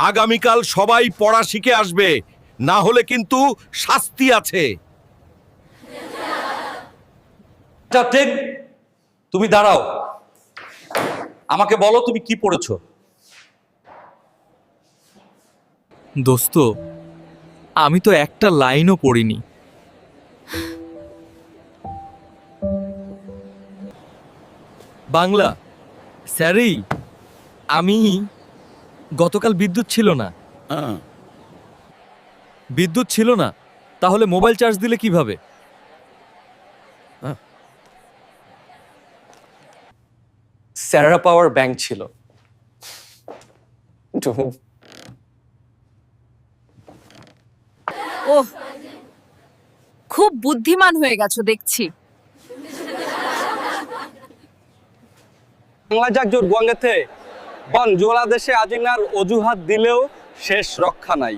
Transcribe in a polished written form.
আগামীকাল সবাই পড়া শিখে আসবে, না হলে কিন্তু শাস্তি আছে। ক্যাপ্টেন, তুমি দাঁড়াও, আমাকে বলো তুমি কি পড়েছো। দোস্ত, আমি তো একটা লাইনও পড়িনি। বাংলা স্যারই, আমি গতকাল বিদ্যুৎ ছিল না। বিদ্যুৎ ছিল না, তাহলে মোবাইল চার্জ দিলে কিভাবে? স্যারেরা পাওয়ার ব্যাংক ছিল। ওহ, খুব বুদ্ধিমান হয়ে গেছো দেখছি। বাংলা যাক জোর গুয়াঙ্গেতে বন জোলা দেশে আজিনার অজুহাত দিলেও শেষ রক্ষা নাই।